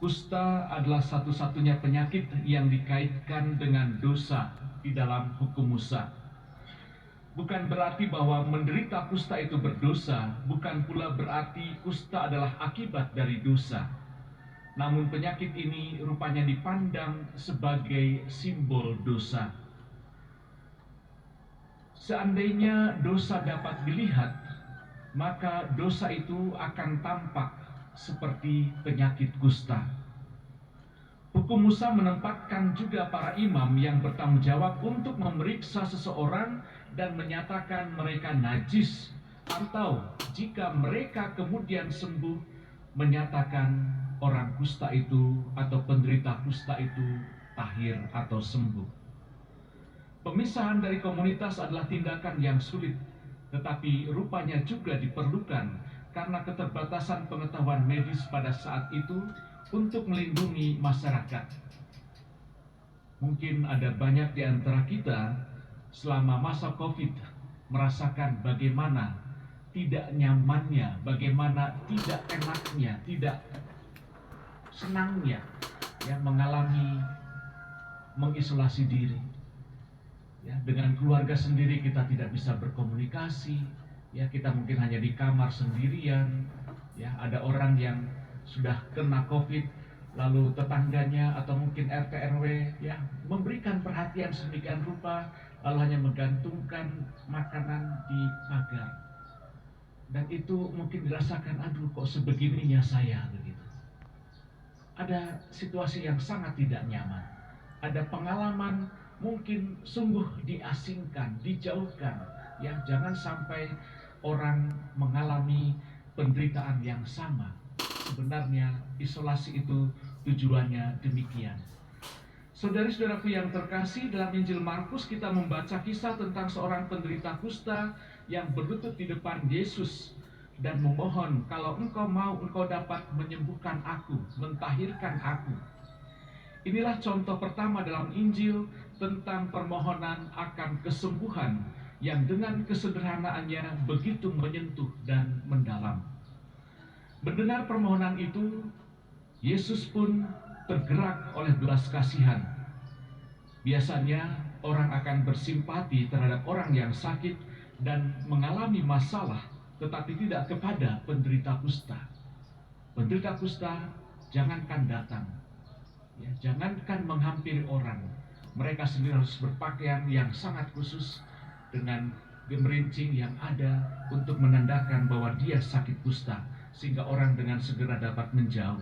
Kusta adalah satu-satunya penyakit yang dikaitkan dengan dosa di dalam hukum Musa. Bukan berarti bahwa menderita kusta itu berdosa, bukan pula berarti kusta adalah akibat dari dosa. Namun penyakit ini rupanya dipandang sebagai simbol dosa. Seandainya dosa dapat dilihat, maka dosa itu akan tampak seperti penyakit kusta. Hukum Musa menempatkan juga para imam yang bertanggung jawab untuk memeriksa seseorang dan menyatakan mereka najis, atau jika mereka kemudian sembuh, menyatakan orang kusta itu atau penderita kusta itu tahir atau sembuh. Pemisahan dari komunitas adalah tindakan yang sulit, tetapi rupanya juga diperlukan karena keterbatasan pengetahuan medis pada saat itu untuk melindungi masyarakat. Mungkin ada banyak di antara kita selama masa COVID merasakan bagaimana tidak nyamannya, bagaimana tidak enaknya, tidak senangnya ya mengalami mengisolasi diri. Ya, dengan keluarga sendiri kita tidak bisa berkomunikasi, ya kita mungkin hanya di kamar sendirian. Ya, ada orang yang sudah kena COVID, lalu tetangganya atau mungkin RT RW ya memberikan perhatian sedemikian rupa, lalu hanya menggantungkan makanan di pagar. Dan itu mungkin dirasakan, aduh kok sebegininya saya begitu. Ada situasi yang sangat tidak nyaman. Ada pengalaman mungkin sungguh diasingkan, dijauhkan. Ya, jangan sampai orang mengalami penderitaan yang sama. Sebenarnya isolasi itu tujuannya demikian. Saudari-saudaraku yang terkasih, dalam Injil Markus kita membaca kisah tentang seorang penderita kusta yang berlutut di depan Yesus dan memohon, kalau engkau mau, engkau dapat menyembuhkan aku, mentahirkan aku. Inilah contoh pertama dalam Injil tentang permohonan akan kesembuhan yang dengan kesederhanaannya begitu menyentuh dan mendalam. Mendengar permohonan itu, Yesus pun tergerak oleh belas kasihan. Biasanya orang akan bersimpati terhadap orang yang sakit dan mengalami masalah, tetapi tidak kepada penderita kusta. Penderita kusta jangankan datang, ya, jangankan menghampiri orang, mereka sendiri harus berpakaian yang sangat khusus dengan gemerincing yang ada untuk menandakan bahwa dia sakit kusta, sehingga orang dengan segera dapat menjauh.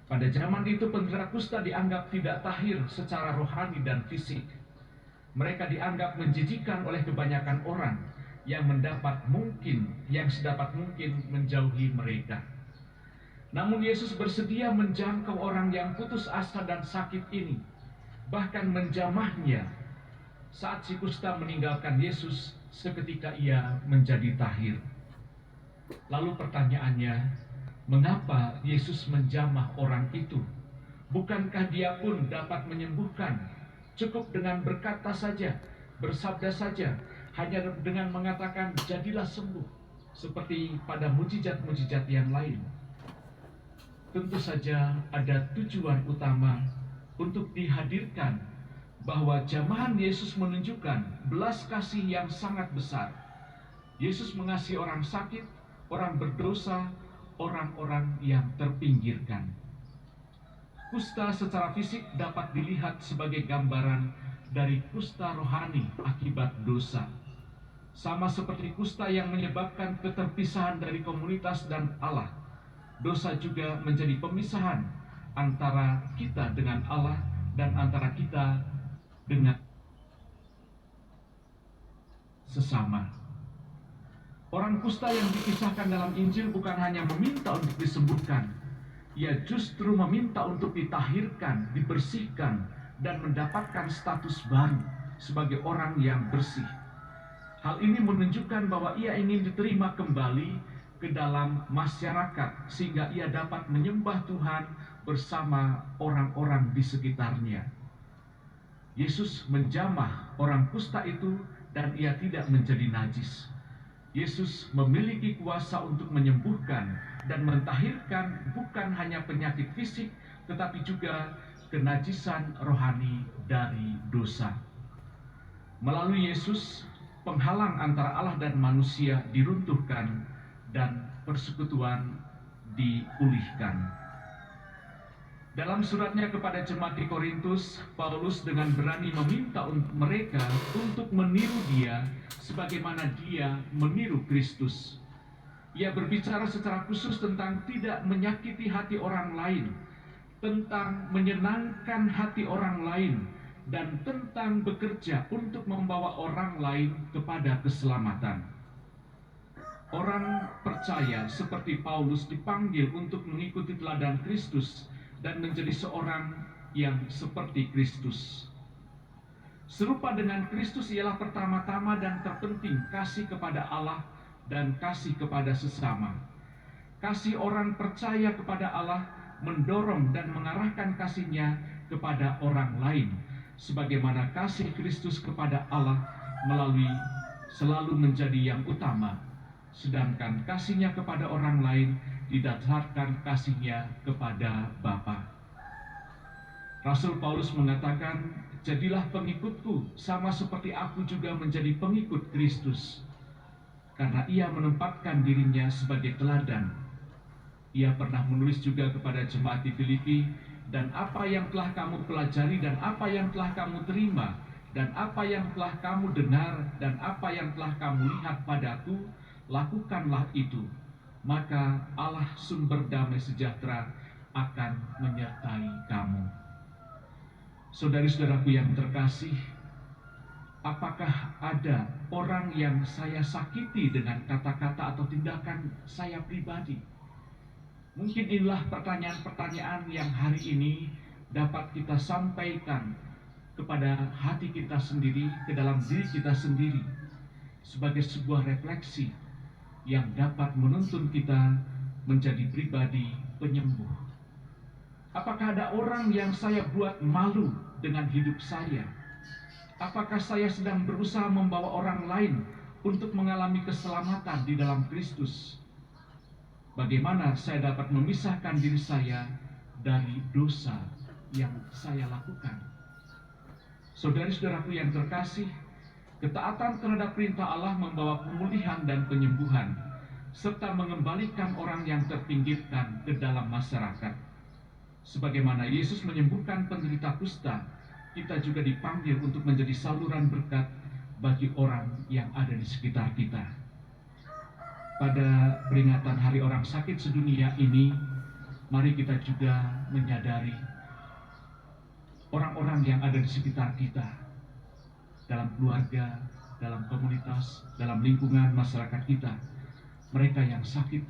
Pada zaman itu penderita kusta dianggap tidak tahir secara rohani dan fisik. Mereka dianggap menjijikan oleh kebanyakan orang yang sedapat mungkin menjauhi mereka. Namun Yesus bersedia menjangkau orang yang putus asa dan sakit ini, bahkan menjamahnya. Saat si kusta meninggalkan Yesus, seketika ia menjadi tahir. Lalu pertanyaannya, mengapa Yesus menjamah orang itu? Bukankah dia pun dapat menyembuhkan? Cukup dengan berkata saja, bersabda saja, hanya dengan mengatakan jadilah sembuh, seperti pada mujizat-mujizat yang lain. Tentu saja ada tujuan utama untuk dihadirkan bahwa jamahan Yesus menunjukkan belas kasih yang sangat besar. Yesus mengasihi orang sakit, orang berdosa, orang-orang yang terpinggirkan. Kusta secara fisik dapat dilihat sebagai gambaran dari kusta rohani akibat dosa. Sama seperti kusta yang menyebabkan keterpisahan dari komunitas dan Allah, dosa juga menjadi pemisahan antara kita dengan Allah dan antara kita dengan sesama. Orang kusta yang dikisahkan dalam Injil bukan hanya meminta untuk disembuhkan, ia justru meminta untuk ditahirkan, dibersihkan, dan mendapatkan status baru sebagai orang yang bersih. Hal ini menunjukkan bahwa ia ingin diterima kembali ke dalam masyarakat, sehingga ia dapat menyembah Tuhan bersama orang-orang di sekitarnya. Yesus menjamah orang kusta itu dan ia tidak menjadi najis. Yesus memiliki kuasa untuk menyembuhkan dan mentahirkan bukan hanya penyakit fisik, tetapi juga kenajisan rohani dari dosa. Melalui Yesus, penghalang antara Allah dan manusia diruntuhkan dan persekutuan dipulihkan. Dalam suratnya kepada jemaat di Korintus, Paulus dengan berani meminta mereka untuk meniru dia sebagaimana dia meniru Kristus. Ia berbicara secara khusus tentang tidak menyakiti hati orang lain, tentang menyenangkan hati orang lain, dan tentang bekerja untuk membawa orang lain kepada keselamatan. Orang percaya seperti Paulus dipanggil untuk mengikuti teladan Kristus dan menjadi seorang yang seperti Kristus. Serupa dengan Kristus ialah pertama-tama dan terpenting kasih kepada Allah dan kasih kepada sesama. Kasih orang percaya kepada Allah mendorong dan mengarahkan kasihnya kepada orang lain, sebagaimana kasih Kristus kepada Allah melalui selalu menjadi yang utama, sedangkan kasihnya kepada orang lain didasarkan kasihnya kepada Bapa. Rasul Paulus mengatakan, jadilah pengikutku sama seperti aku juga menjadi pengikut Kristus. Karena ia menempatkan dirinya sebagai teladan. Ia pernah menulis juga kepada jemaat di Filipi, dan apa yang telah kamu pelajari dan apa yang telah kamu terima dan apa yang telah kamu dengar dan apa yang telah kamu lihat padaku, lakukanlah itu. Maka Allah sumber damai sejahtera akan menyertai kamu. Saudari-saudaraku yang terkasih, apakah ada orang yang saya sakiti dengan kata-kata atau tindakan saya pribadi? Mungkin inilah pertanyaan-pertanyaan yang hari ini dapat kita sampaikan kepada hati kita sendiri, ke dalam diri kita sendiri, sebagai sebuah refleksi yang dapat menuntun kita menjadi pribadi penyembuh. Apakah ada orang yang saya buat malu dengan hidup saya? Apakah saya sedang berusaha membawa orang lain untuk mengalami keselamatan di dalam Kristus? Bagaimana saya dapat memisahkan diri saya dari dosa yang saya lakukan? Saudari-saudaraku yang terkasih, ketaatan terhadap perintah Allah membawa pemulihan dan penyembuhan, serta mengembalikan orang yang terpinggirkan ke dalam masyarakat. Sebagaimana Yesus menyembuhkan penderita kusta, kita juga dipanggil untuk menjadi saluran berkat bagi orang yang ada di sekitar kita. Pada peringatan Hari Orang Sakit Sedunia ini, mari kita juga menyadari orang-orang yang ada di sekitar kita, dalam keluarga, dalam komunitas, dalam lingkungan masyarakat kita, mereka yang sakit,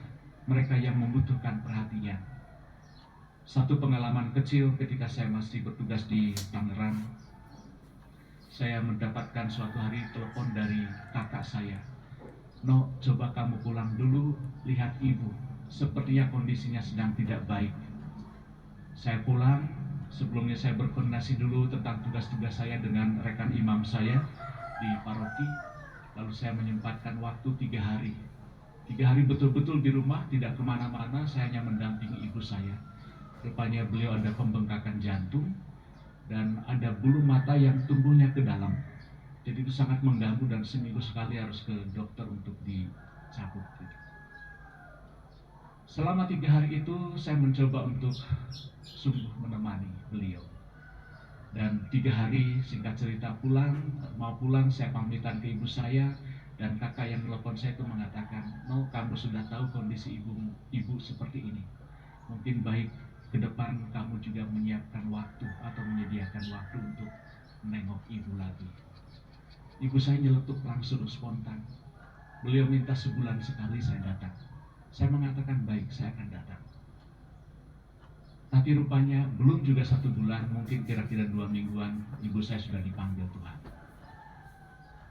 mereka yang membutuhkan perhatian. Satu pengalaman kecil ketika saya masih bertugas di Tangerang, saya mendapatkan suatu hari telepon dari kakak saya. No, coba kamu pulang dulu, lihat ibu, sepertinya kondisinya sedang tidak baik. Saya pulang, sebelumnya saya berkoordinasi dulu tentang tugas-tugas saya dengan rekan imam saya di paroki. Lalu saya menyempatkan waktu 3 hari. 3 hari betul-betul di rumah, tidak kemana-mana, saya hanya mendampingi ibu saya. Rupanya beliau ada pembengkakan jantung dan ada bulu mata yang tumbuhnya ke dalam. Jadi itu sangat mengganggu dan seminggu sekali harus ke dokter untuk dicabut. Selama 3 hari itu saya mencoba untuk sungguh menemani beliau. Dan 3 hari singkat cerita mau pulang saya pamitan ke ibu saya, dan kakak yang telepon saya itu mengatakan, no, kamu sudah tahu kondisi ibu seperti ini. Mungkin baik ke depan kamu juga menyiapkan waktu atau menyediakan waktu untuk menengok ibu lagi. Ibu saya nyeletuk langsung spontan. Beliau minta sebulan sekali saya datang. Saya mengatakan baik, saya akan datang. Tapi rupanya belum juga 1 bulan, mungkin kira-kira 2 mingguan, ibu saya sudah dipanggil Tuhan.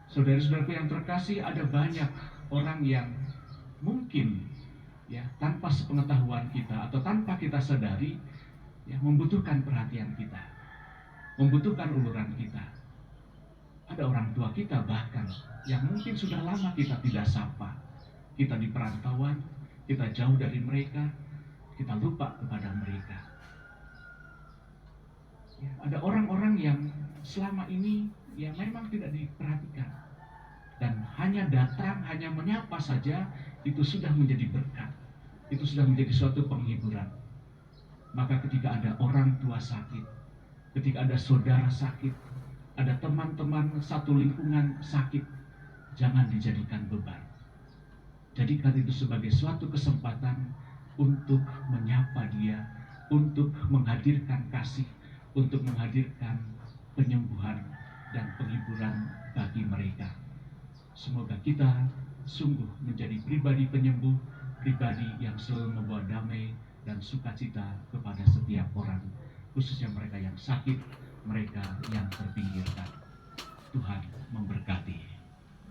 Saudara-saudaraku yang terkasih, ada banyak orang yang mungkin ya tanpa sepengetahuan kita atau tanpa kita sadari ya membutuhkan perhatian kita, membutuhkan uluran kita. Ada orang tua kita bahkan yang mungkin sudah lama kita tidak sapa. Kita di perantauan, kita jauh dari mereka, kita lupa kepada mereka. Ya, ada orang-orang yang selama ini ya memang tidak diperhatikan, dan hanya datang, hanya menyapa saja, itu sudah menjadi berkat, itu sudah menjadi suatu penghiburan. Maka ketika ada orang tua sakit, ketika ada saudara sakit, ada teman-teman satu lingkungan sakit, jangan dijadikan beban. Jadikan itu sebagai suatu kesempatan untuk menyapa dia, untuk menghadirkan kasih, untuk menghadirkan penyembuhan dan penghiburan bagi mereka. Semoga kita sungguh menjadi pribadi penyembuh, pribadi yang selalu membawa damai dan sukacita kepada setiap orang, khususnya mereka yang sakit, mereka yang terpinggirkan. Tuhan memberkati.